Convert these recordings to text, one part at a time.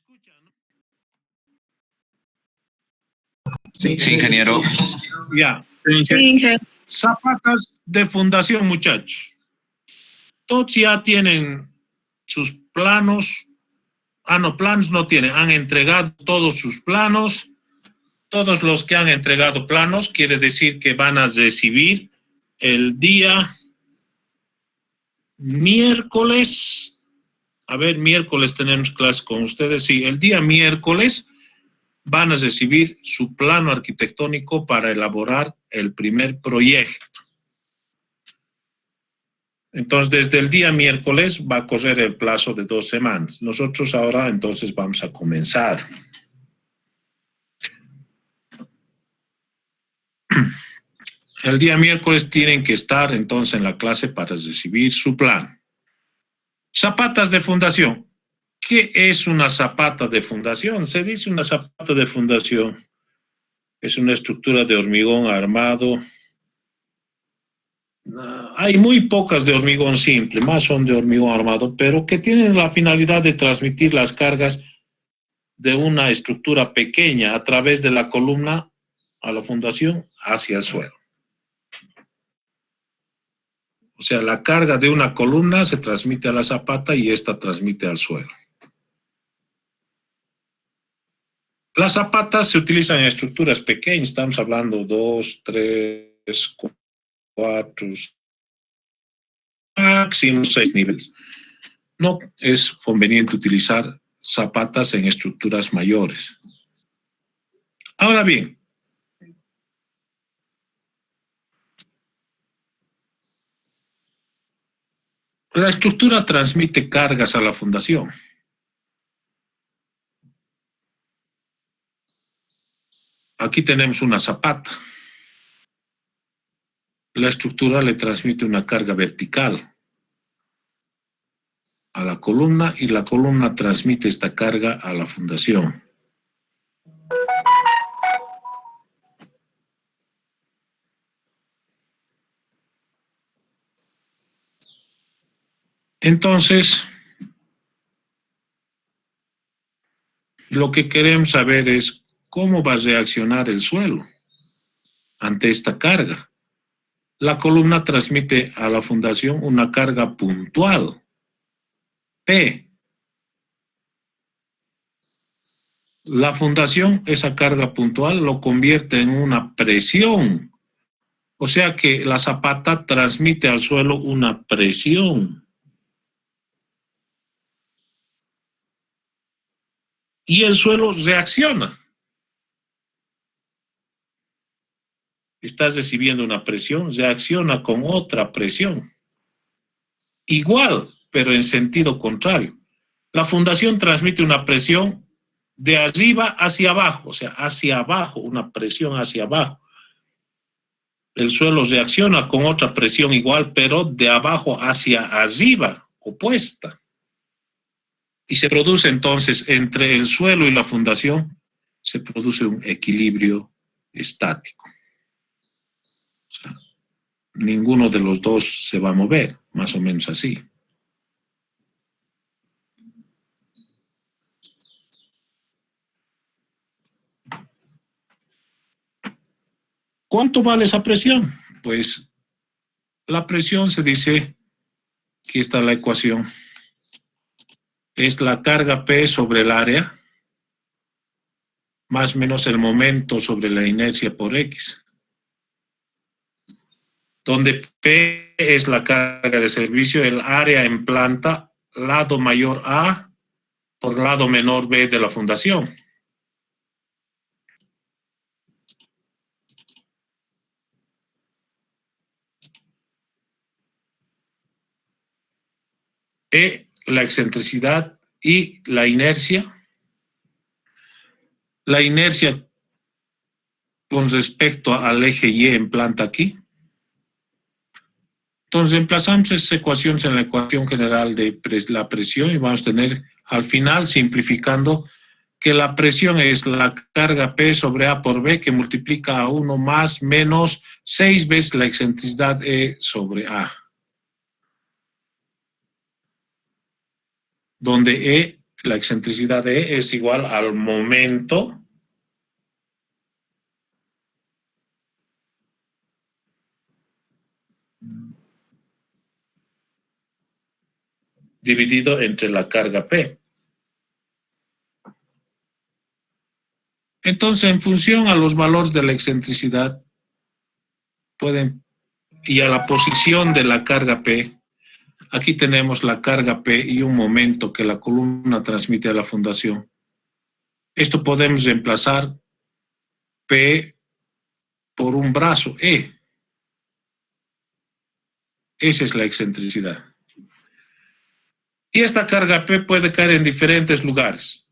escucha, ¿no? Sí, ingeniero. Ya. Sí, Zapatas de fundación, muchachos. Todos ya tienen sus planos. No, planos no tienen. Han entregado todos sus planos. Todos los que han entregado planos, quiere decir que van a recibir el día miércoles. A ver, miércoles tenemos clase con ustedes. Sí, el día miércoles van a recibir su plano arquitectónico para elaborar el primer proyecto. Entonces, desde el día miércoles va a correr el plazo de 2 semanas. Nosotros ahora, entonces, vamos a comenzar. El día miércoles tienen que estar, entonces, en la clase para recibir su plan. Zapatas de fundación. ¿Qué es una zapata de fundación? Se dice una zapata de fundación. Es una estructura de hormigón armado. Hay muy pocas de hormigón simple, más son de hormigón armado, pero que tienen la finalidad de transmitir las cargas de una estructura pequeña a través de la columna a la fundación hacia el suelo. O sea, la carga de una columna se transmite a la zapata y esta transmite al suelo. Las zapatas se utilizan en estructuras pequeñas, estamos hablando 2, 3, 4, máximo 6 niveles. No es conveniente utilizar zapatas en estructuras mayores. Ahora bien, la estructura transmite cargas a la fundación. Aquí tenemos una zapata. La estructura le transmite una carga vertical a la columna y la columna transmite esta carga a la fundación. Entonces, lo que queremos saber es cómo va a reaccionar el suelo ante esta carga. La columna transmite a la fundación una carga puntual, P. La fundación, esa carga puntual, lo convierte en una presión. O sea que la zapata transmite al suelo una presión. Y el suelo reacciona. Estás recibiendo una presión, reacciona con otra presión. Igual, pero en sentido contrario. La fundación transmite una presión de arriba hacia abajo, o sea, hacia abajo, una presión hacia abajo. El suelo reacciona con otra presión igual, pero de abajo hacia arriba, opuesta. Y se produce entonces entre el suelo y la fundación, se produce un equilibrio estático. O sea, ninguno de los dos se va a mover, más o menos así. ¿Cuánto vale esa presión? Pues la presión se dice, aquí está la ecuación, es la carga P sobre el área, más o menos el momento sobre la inercia por X, donde P es la carga de servicio, el área en planta, lado mayor A por lado menor B de la fundación. E, la excentricidad y la inercia. La inercia con respecto al eje Y en planta aquí. Entonces reemplazamos esas ecuaciones en la ecuación general de la presión y vamos a tener al final, simplificando, que la presión es la carga P sobre A por B que multiplica a 1 más menos 6 veces la excentricidad E sobre A. Donde E la excentricidad E es igual al momento dividido entre la carga P. Entonces, en función a los valores de la excentricidad, y a la posición de la carga P, aquí tenemos la carga P y un momento que la columna transmite a la fundación. Esto podemos reemplazar P por un brazo E. Esa es la excentricidad. Y esta carga P puede caer en diferentes lugares.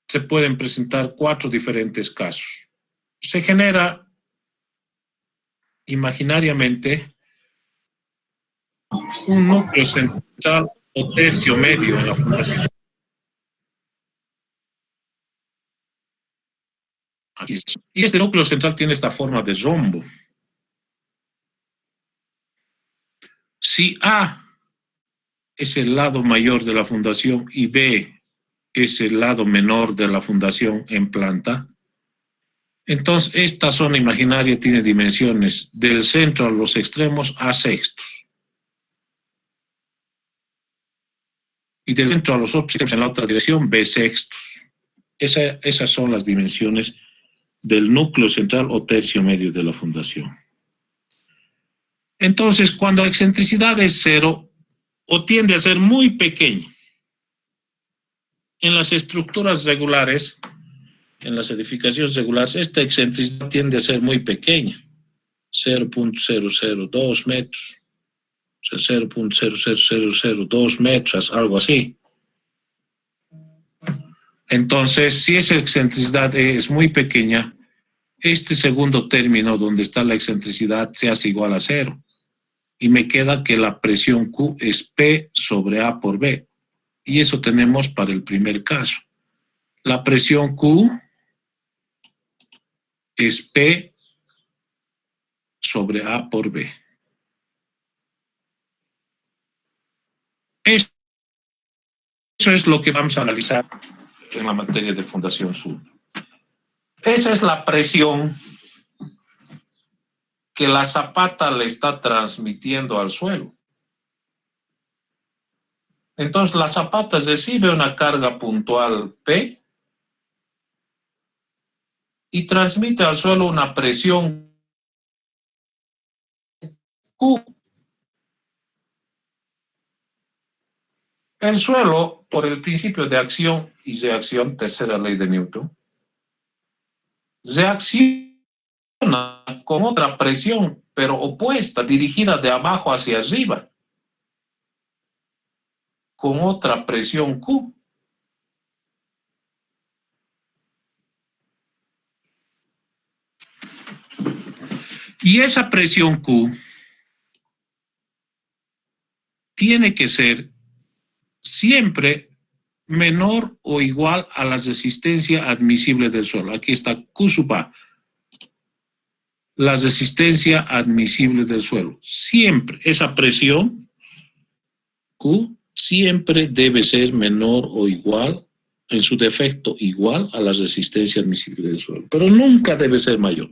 Se pueden presentar 4 diferentes casos. Se genera imaginariamente un núcleo central o tercio medio en la fundación. Aquí está. Y este núcleo central tiene esta forma de rombo. Si A es el lado mayor de la fundación y B es el lado menor de la fundación en planta, entonces esta zona imaginaria tiene dimensiones del centro a los extremos A sextos. Y del centro a los otros extremos en la otra dirección B sextos. Esas son las dimensiones del núcleo central o tercio medio de la fundación. Entonces, cuando la excentricidad es 0 o tiende a ser muy pequeña, en las estructuras regulares, en las edificaciones regulares, esta excentricidad tiende a ser muy pequeña, 0.002 metros, o sea, 0.00002 metros, algo así. Entonces, si esa excentricidad es muy pequeña, este segundo término donde está la excentricidad se hace igual a 0. Y me queda que la presión Q es P sobre A por B. Y eso tenemos para el primer caso. La presión Q es P sobre A por B. Eso es lo que vamos a analizar en la materia de Fundación Sur. Esa es la presión que la zapata le está transmitiendo al suelo. Entonces, la zapata recibe una carga puntual P y transmite al suelo una presión Q. El suelo, por el principio de acción y reacción, tercera ley de Newton, reacciona con otra presión, pero opuesta, dirigida de abajo hacia arriba, con otra presión Q. Y esa presión Q tiene que ser siempre menor o igual a la resistencia admisible del suelo. Aquí está Q sub A, la resistencia admisible del suelo. Siempre esa presión Q siempre debe ser menor o igual, en su defecto igual a la resistencia admisible del suelo, pero nunca debe ser mayor.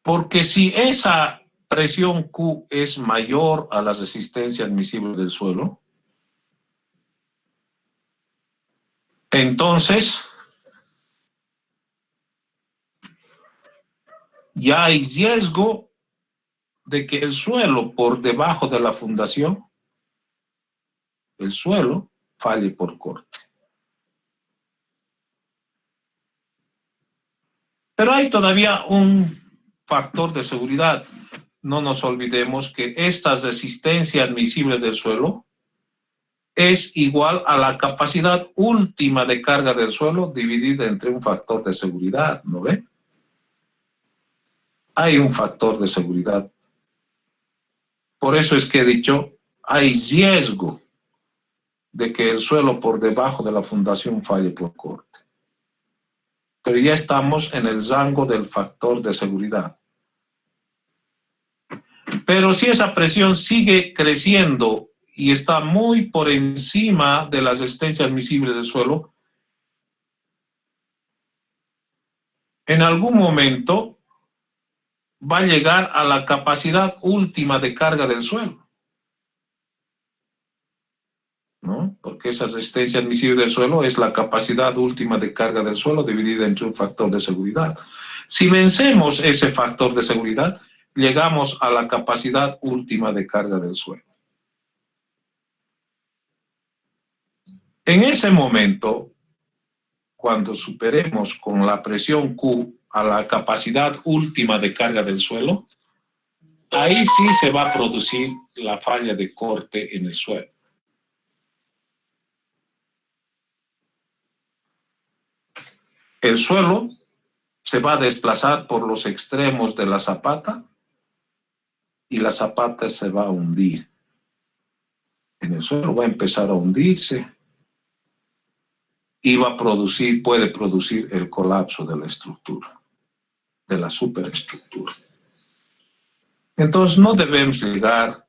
Porque si esa presión Q es mayor a la resistencia admisible del suelo, entonces ya hay riesgo de que el suelo por debajo de la fundación, el suelo falle por corte. Pero hay todavía un factor de seguridad. No nos olvidemos que esta resistencia admisible del suelo es igual a la capacidad última de carga del suelo dividida entre un factor de seguridad, ¿no ve? Hay un factor de seguridad. Por eso es que he dicho, hay riesgo de que el suelo por debajo de la fundación falle por corte. pero ya estamos en el rango del factor de seguridad. Pero si esa presión sigue creciendo y está muy por encima de la resistencia admisible del suelo, en algún momento va a llegar a la capacidad última de carga del suelo, ¿no? Porque esa resistencia admisible del suelo es la capacidad última de carga del suelo dividida entre un factor de seguridad. Si vencemos ese factor de seguridad, llegamos a la capacidad última de carga del suelo. En ese momento, cuando superemos con la presión Q a la capacidad última de carga del suelo, ahí sí se va a producir la falla de corte en el suelo. El suelo se va a desplazar por los extremos de la zapata y la zapata se va a hundir. En el suelo va a empezar a hundirse y puede producir el colapso de la estructura, de la superestructura. Entonces no debemos llegar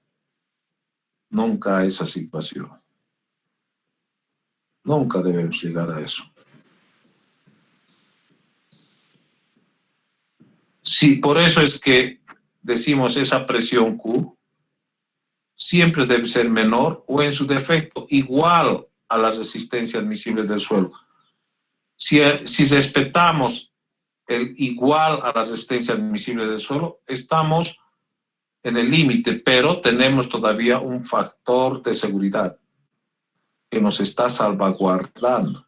nunca a esa situación. Nunca debemos llegar a eso. Sí, por eso es que decimos esa presión Q siempre debe ser menor o en su defecto igual a la resistencia admisible del suelo. Si respetamos el igual a la resistencia admisible del suelo, estamos en el límite, pero tenemos todavía un factor de seguridad que nos está salvaguardando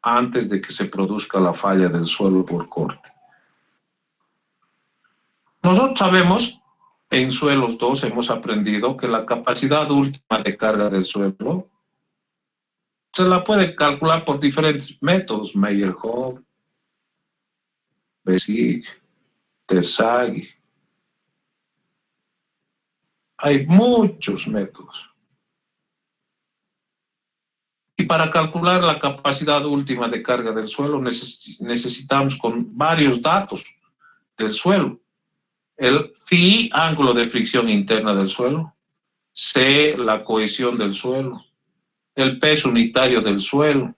antes de que se produzca la falla del suelo por corte. Nosotros sabemos, en suelos 2 hemos aprendido que la capacidad última de carga del suelo se la puede calcular por diferentes métodos, Meyerhof, Besig, Terzaghi. Hay muchos métodos. Y para calcular la capacidad última de carga del suelo necesitamos con varios datos del suelo. El phi, ángulo de fricción interna del suelo, C, la cohesión del suelo, el peso unitario del suelo.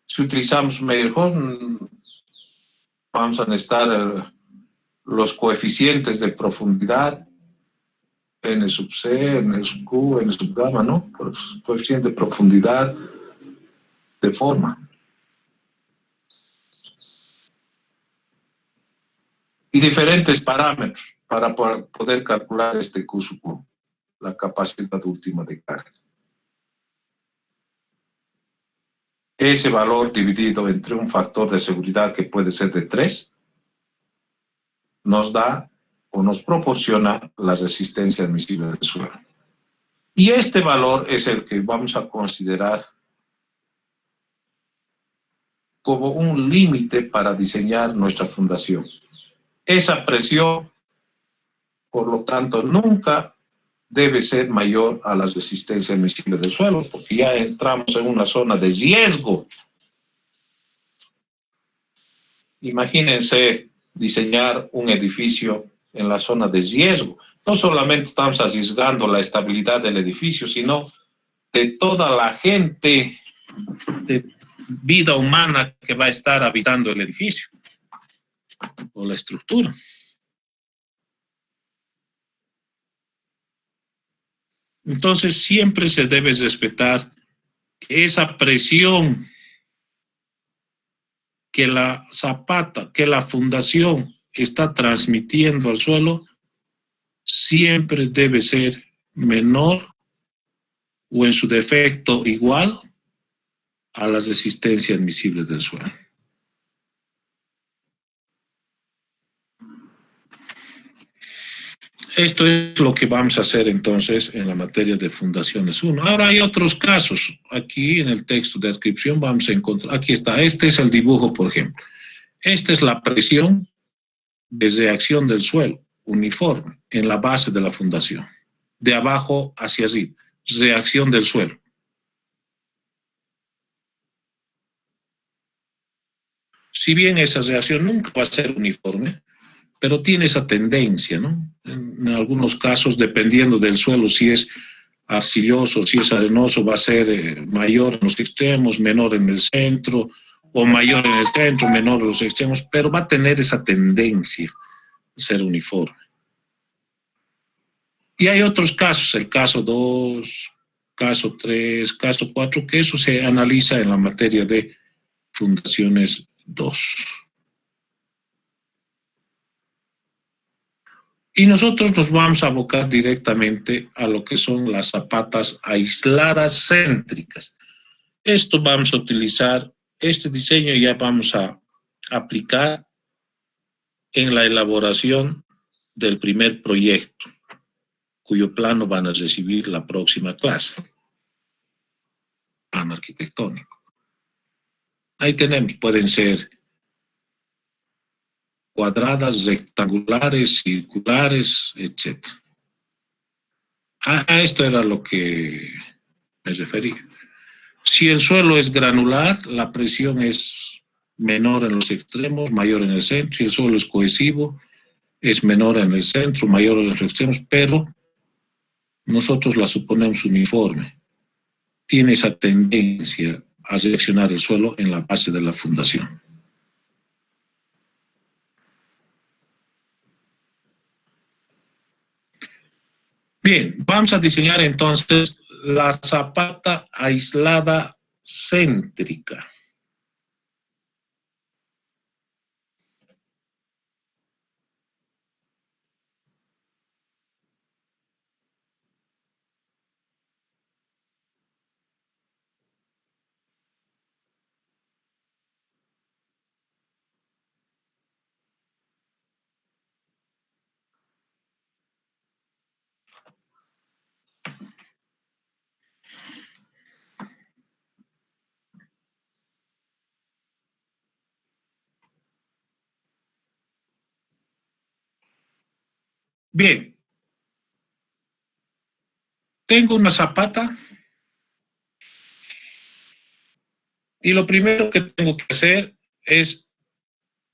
Si utilizamos Meyerhof, vamos a necesitar los coeficientes de profundidad, N sub C, N sub Q, N sub gamma, ¿no? Pues, coeficiente de profundidad de forma. Y diferentes parámetros para poder calcular este Q sub Q, la capacidad última de carga. Ese valor dividido entre un factor de seguridad que puede ser de 3, nos da o nos proporciona la resistencia admisible del suelo. Y este valor es el que vamos a considerar como un límite para diseñar nuestra fundación. Esa presión, por lo tanto, nunca debe ser mayor a la resistencia admisible del suelo, porque ya entramos en una zona de riesgo. Imagínense diseñar un edificio en la zona de riesgo. No solamente estamos arriesgando la estabilidad del edificio, sino de toda la gente, de vida humana que va a estar habitando el edificio o la estructura. Entonces siempre se debe respetar que esa presión que la zapata, que la fundación está transmitiendo al suelo, siempre debe ser menor o en su defecto igual a las resistencias admisibles del suelo. Esto es lo que vamos a hacer entonces en la materia de fundaciones 1. Ahora hay otros casos. Aquí en el texto de descripción vamos a encontrar, aquí está, este es el dibujo, por ejemplo. Esta es la presión de reacción del suelo, uniforme, en la base de la fundación, de abajo hacia arriba. reacción del suelo. Si bien esa reacción nunca va a ser uniforme, pero tiene esa tendencia, ¿no? En algunos casos, dependiendo del suelo, si es arcilloso, si es arenoso, va a ser mayor en los extremos, menor en el centro, o mayor en el centro, menor en los extremos, pero va a tener esa tendencia a ser uniforme. Y hay otros casos, el caso 2, caso 3, caso 4, que eso se analiza en la materia de fundaciones 2. Y nosotros nos vamos a abocar directamente a lo que son las zapatas aisladas céntricas. Esto vamos a utilizar, este diseño ya vamos a aplicar en la elaboración del primer proyecto, cuyo plano van a recibir la próxima clase, plano arquitectónico. Ahí tenemos, pueden ser cuadradas, rectangulares, circulares, etc. A esto era lo que me refería. Si el suelo es granular, la presión es menor en los extremos, mayor en el centro. Si el suelo es cohesivo, es menor en el centro, mayor en los extremos, pero nosotros la suponemos uniforme. Tiene esa tendencia a reaccionar el suelo en la base de la fundación. Bien, vamos a diseñar entonces la zapata aislada céntrica. Bien, tengo una zapata y lo primero que tengo que hacer es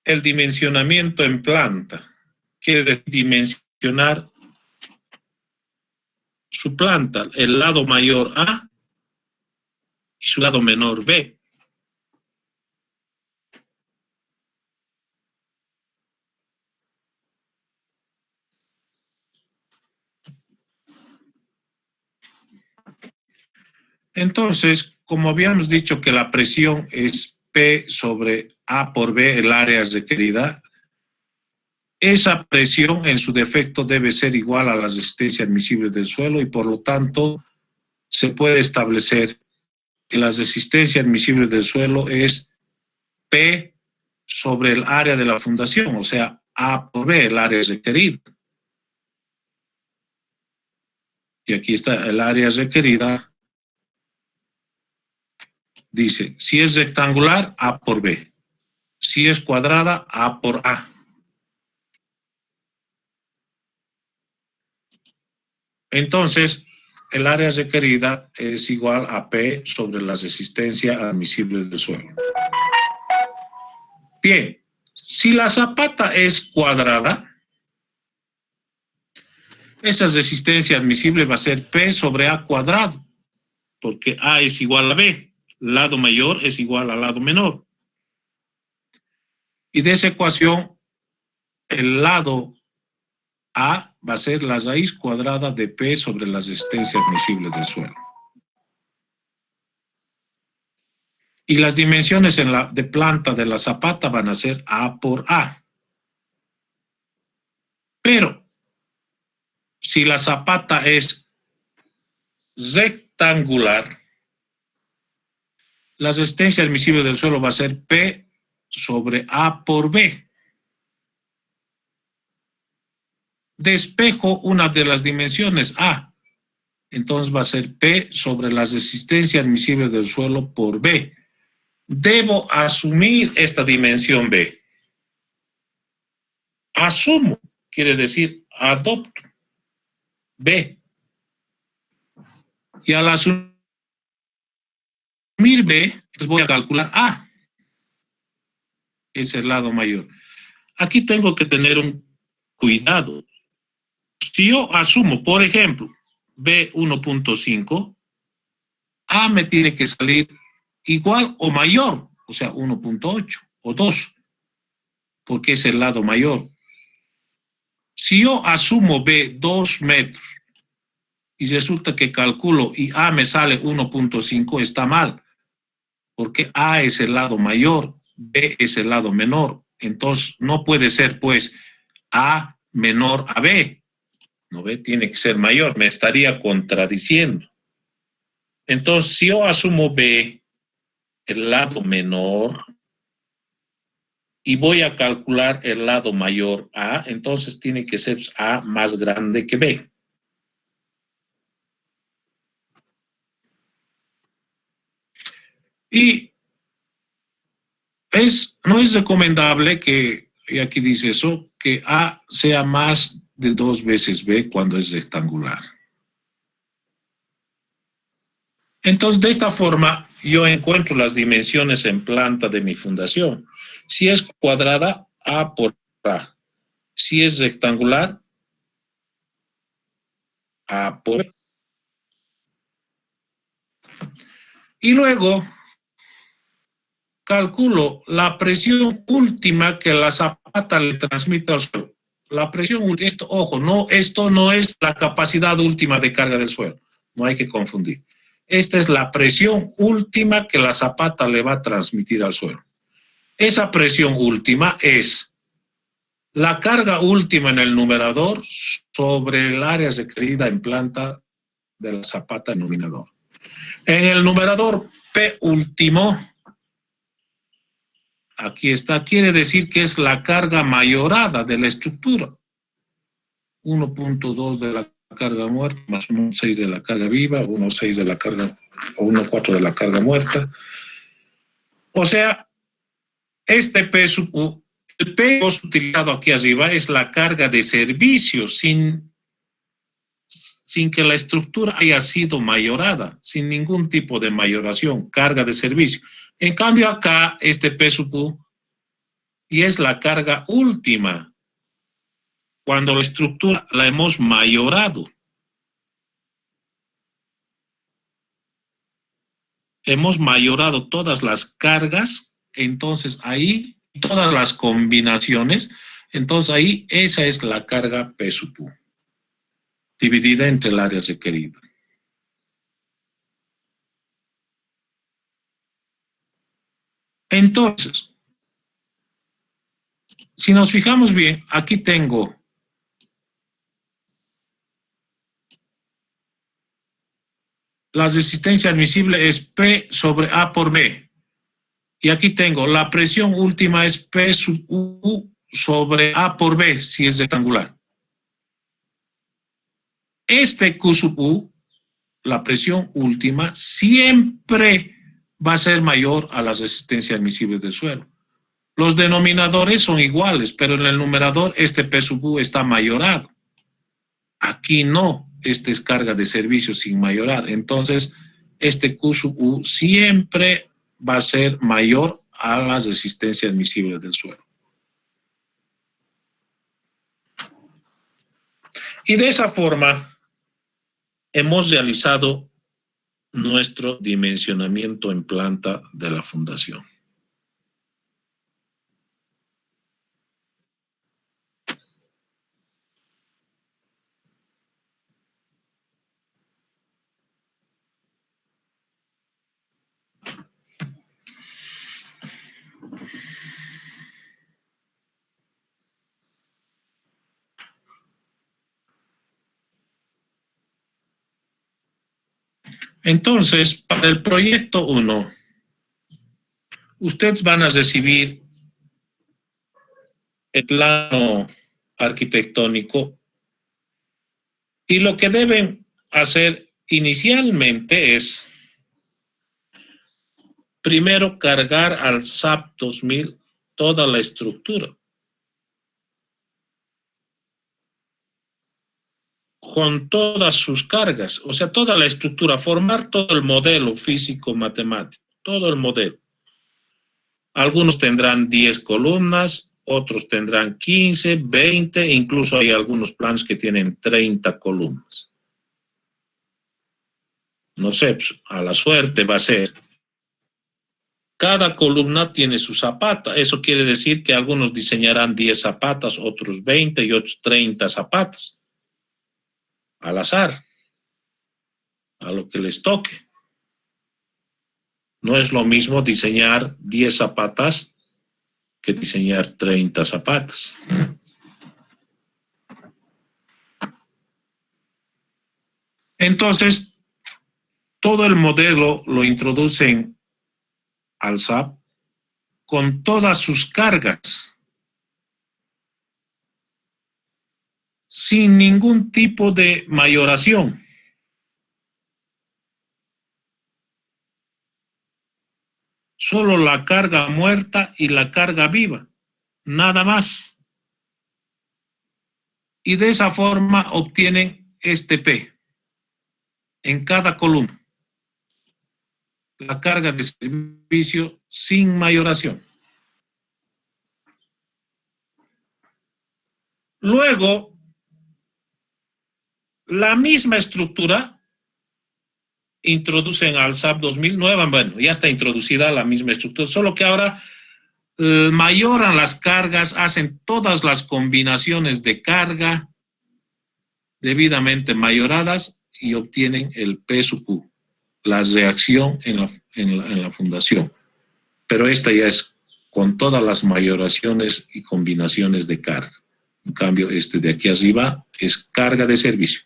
el dimensionamiento en planta. Quiere dimensionar su planta, el lado mayor A y su lado menor B. Entonces, como habíamos dicho que la presión es P sobre A por B, el área requerida, esa presión en su defecto debe ser igual a la resistencia admisible del suelo y por lo tanto se puede establecer que la resistencia admisible del suelo es P sobre el área de la fundación, o sea, A por B, el área requerida. Y aquí está el área requerida. Dice, si es rectangular, A por B. Si es cuadrada, A por A. Entonces, el área requerida es igual a P sobre la resistencia admisible del suelo. Bien, si la zapata es cuadrada, esa resistencia admisible va a ser P sobre A cuadrado, porque A es igual a B, lado mayor es igual al lado menor. Y de esa ecuación, el lado A va a ser la raíz cuadrada de P sobre la resistencia admisible del suelo. Y las dimensiones de planta de la zapata van a ser A por A. Pero, si la zapata es rectangular, la resistencia admisible del suelo va a ser P sobre A por B. Despejo una de las dimensiones A, entonces va a ser P sobre la resistencia admisible del suelo por B. Debo asumir esta dimensión B. Asumo, quiere decir adopto B. Y al asumir B, pues voy a calcular A. Es el lado mayor. Aquí tengo que tener un cuidado. Si yo asumo, por ejemplo, B 1.5, A me tiene que salir igual o mayor, o sea, 1.8 o 2, porque es el lado mayor. Si yo asumo B 2 metros y resulta que calculo y A me sale 1.5, está mal, porque A es el lado mayor, B es el lado menor. Entonces, no puede ser, pues, A menor a B. No, B tiene que ser mayor, me estaría contradiciendo. Entonces, si yo asumo B, el lado menor, y voy a calcular el lado mayor A, entonces tiene que ser A más grande que B. Y no es recomendable que, y aquí dice eso, que A sea más de 2 veces B cuando es rectangular. Entonces, de esta forma, yo encuentro las dimensiones en planta de mi fundación. Si es cuadrada, A por A. Si es rectangular, A por B. Y luego calculo la presión última que la zapata le transmite al suelo. La presión última, ojo, esto no es la capacidad última de carga del suelo. No hay que confundir. Esta es la presión última que la zapata le va a transmitir al suelo. Esa presión última es la carga última en el numerador sobre el área requerida en planta de la zapata denominador. En el numerador P último, aquí está, quiere decir que es la carga mayorada de la estructura. 1.2 de la carga muerta, más 1.6 de la carga viva, 1.6 de la carga, o 1.4 de la carga muerta. O sea, este P sub U, el P utilizado aquí arriba es la carga de servicio sin que la estructura haya sido mayorada, sin ningún tipo de mayoración, carga de servicio. En cambio acá, este P sub U, y es la carga última, cuando la estructura la hemos mayorado. Hemos mayorado todas las cargas, entonces ahí, todas las combinaciones, entonces ahí esa es la carga P sub U, dividida entre el área requerida. Entonces, si nos fijamos bien, aquí tengo la resistencia admisible es P sobre A por B. Y aquí tengo la presión última es P sub U sobre A por B, si es rectangular. Este Q sub U, la presión última, siempre va a ser mayor a la resistencia admisible del suelo. Los denominadores son iguales, pero en el numerador este P sub U está mayorado. Aquí no, esta es carga de servicio sin mayorar. Entonces, este Q sub U siempre va a ser mayor a la resistencia admisible del suelo. Y de esa forma, hemos realizado nuestro dimensionamiento en planta de la fundación. Entonces, para el proyecto 1, ustedes van a recibir el plano arquitectónico y lo que deben hacer inicialmente es primero cargar al SAP 2000 toda la estructura. con todas sus cargas, o sea, toda la estructura, formar todo el modelo físico-matemático, todo el modelo. Algunos tendrán 10 columnas, otros tendrán 15, 20, incluso hay algunos planos que tienen 30 columnas. No sé, pues, a la suerte va a ser. Cada columna tiene su zapata. Eso quiere decir que algunos diseñarán 10 zapatas, otros 20 y otros 30 zapatas. Al azar, a lo que les toque. No es lo mismo diseñar 10 zapatas que diseñar 30 zapatas. Entonces, todo el modelo lo introducen al SAP con todas sus cargas, sin ningún tipo de mayoración. Solo la carga muerta y la carga viva, nada más. Y de esa forma obtienen este P en cada columna. La carga de servicio sin mayoración. Luego, la misma estructura introducen al SAP 2009, bueno, ya está introducida la misma estructura, solo que ahora mayoran las cargas, hacen todas las combinaciones de carga debidamente mayoradas y obtienen el P sub Q, la reacción en la fundación. Pero esta ya es con todas las mayoraciones y combinaciones de carga. En cambio, este de aquí arriba es carga de servicio.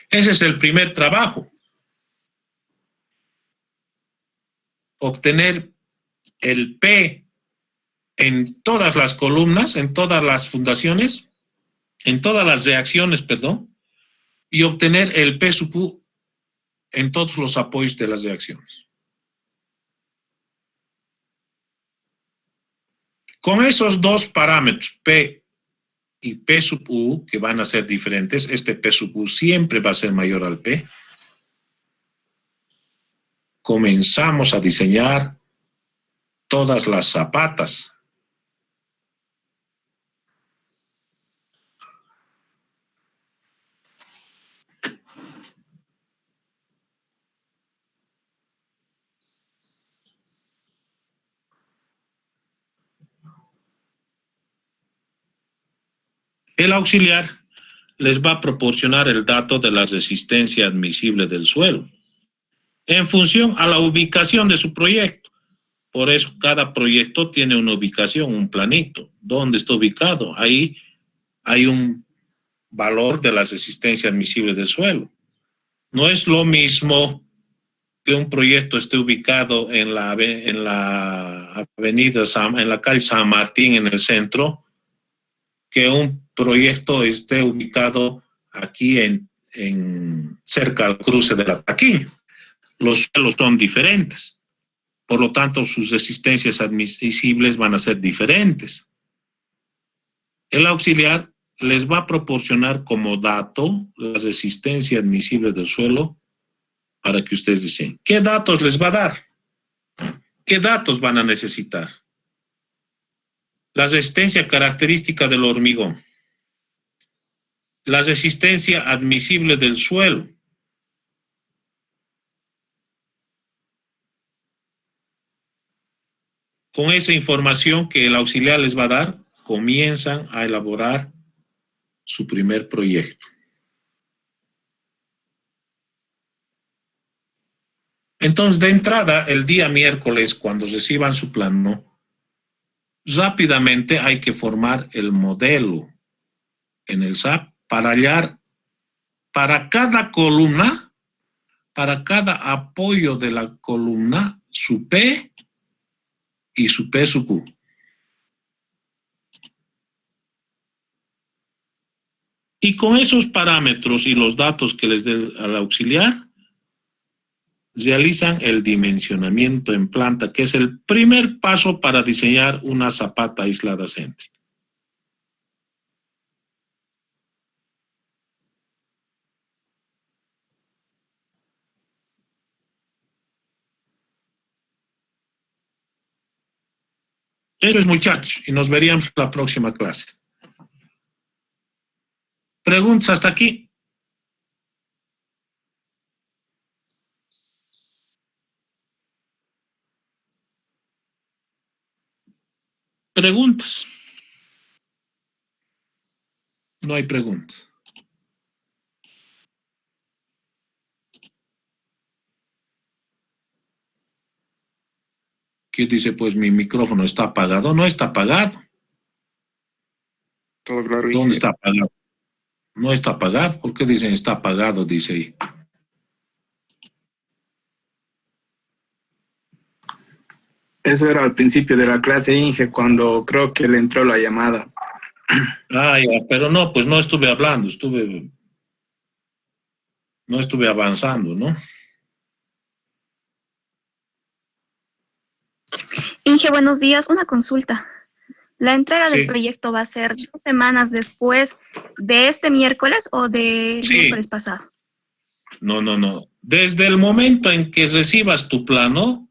Ese es el primer trabajo. Obtener el P en todas las columnas, en todas las fundaciones, en todas las reacciones, perdón, y obtener el P sub Q en todos los apoyos de las reacciones. Con esos dos parámetros, P y P sub U, que van a ser diferentes, este P sub U siempre va a ser mayor al P, comenzamos a diseñar todas las zapatas. El auxiliar les va a proporcionar el dato de la resistencia admisible del suelo en función a la ubicación de su proyecto. Por eso cada proyecto tiene una ubicación, un planito. ¿Dónde está ubicado? Ahí hay un valor de la resistencia admisible del suelo. No es lo mismo que un proyecto esté ubicado en la avenida, en la calle San Martín, en el centro, que un proyecto esté ubicado aquí cerca al cruce de la Taquiño. Los suelos son diferentes. Por lo tanto, sus resistencias admisibles van a ser diferentes. El auxiliar les va a proporcionar como dato la resistencia admisible del suelo para que ustedes deseen. ¿Qué datos les va a dar? ¿Qué datos van a necesitar? La resistencia característica del hormigón. La resistencia admisible del suelo. Con esa información que el auxiliar les va a dar, comienzan a elaborar su primer proyecto. Entonces, de entrada, el día miércoles, cuando reciban su plano, rápidamente hay que formar el modelo en el SAP para hallar para cada columna, para cada apoyo de la columna, su P y su P sub Q. Y con esos parámetros y los datos que les dé al auxiliar, realizan el dimensionamiento en planta, que es el primer paso para diseñar una zapata aislada céntrica. Eso es, muchachos, y nos veríamos la próxima clase. ¿Preguntas hasta aquí? ¿Preguntas? No hay preguntas. ¿Qué dice? Pues mi micrófono está apagado. No está apagado. Todo claro. ¿Dónde está apagado? No está apagado. ¿Por qué dicen está apagado? Dice ahí. Eso era al principio de la clase, Inge, cuando creo que le entró la llamada. Ah, ya, pero no, pues no estuve hablando, no estuve avanzando, ¿no? Inge, buenos días. Una consulta. ¿La entrega Sí. del proyecto va a ser 2 semanas después de este miércoles o del Sí. miércoles pasado? No. Desde el momento en que recibas tu plano,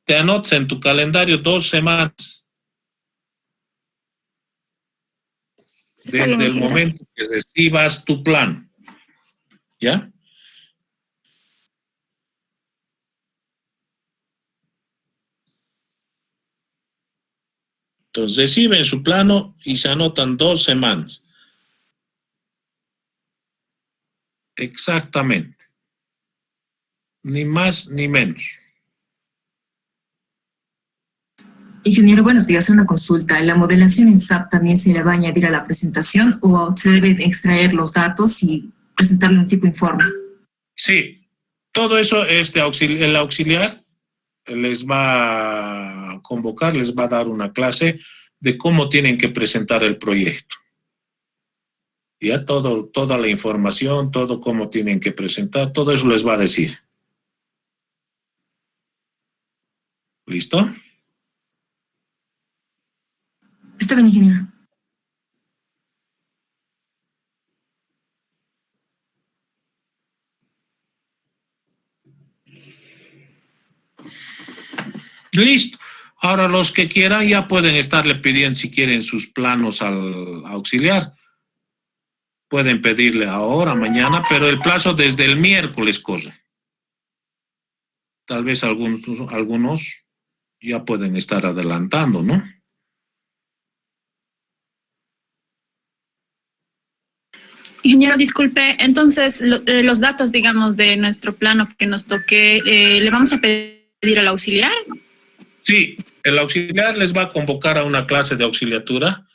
te anotas en tu calendario 2 semanas. Está bien, Desde el Inge, momento gracias. que recibas tu plan. ¿Ya? Entonces reciben su plano y se anotan 2 semanas. Exactamente. Ni más ni menos. Ingeniero, buenos días. Una consulta. ¿La modelación en SAP también se le va a añadir a la presentación o se deben extraer los datos y presentarle un tipo de informe? Sí, todo eso el auxiliar les va a convocar, les va a dar una clase de cómo tienen que presentar el proyecto. Ya toda la información, todo cómo tienen que presentar, todo eso les va a decir. ¿Listo? Está bien, ingeniero. Listo. Ahora los que quieran ya pueden estarle pidiendo si quieren sus planos al auxiliar. Pueden pedirle ahora, mañana, pero el plazo desde el miércoles corre. Tal vez algunos ya pueden estar adelantando, ¿no? Ingeniero, disculpe, entonces los datos, digamos, de nuestro plano que nos toque, ¿le vamos a pedir al auxiliar? Sí, el auxiliar les va a convocar a una clase de auxiliatura.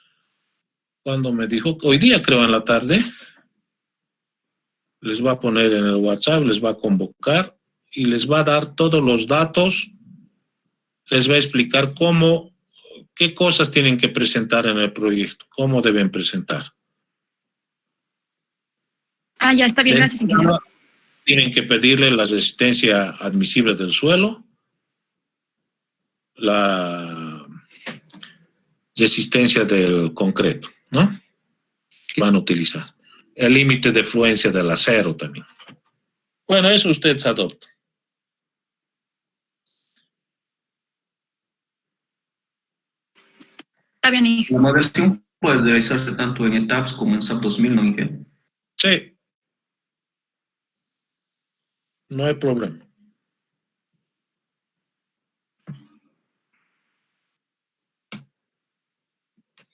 Cuando me dijo, hoy día creo en la tarde, les va a poner en el WhatsApp, les va a convocar y les va a dar todos los datos, les va a explicar qué cosas tienen que presentar en el proyecto, cómo deben presentar. Ah, ya, está bien, gracias, ingeniero. Tienen que pedirle la resistencia admisible del suelo, la resistencia del concreto, ¿no? Que van a utilizar. El límite de fluencia del acero también. Bueno, eso usted se adopta. Está bien, ingeniero. La modelación puede realizarse tanto en ETAPS como en SAP 2000, ¿no, Inge? Sí. No hay problema.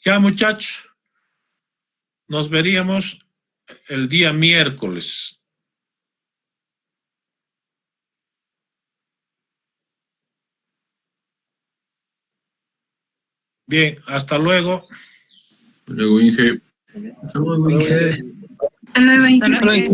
Ya, muchachos, nos veríamos el día miércoles. Bien, hasta luego. Hasta luego, Inge. Hasta luego, Inge. Hasta luego, ingeniero.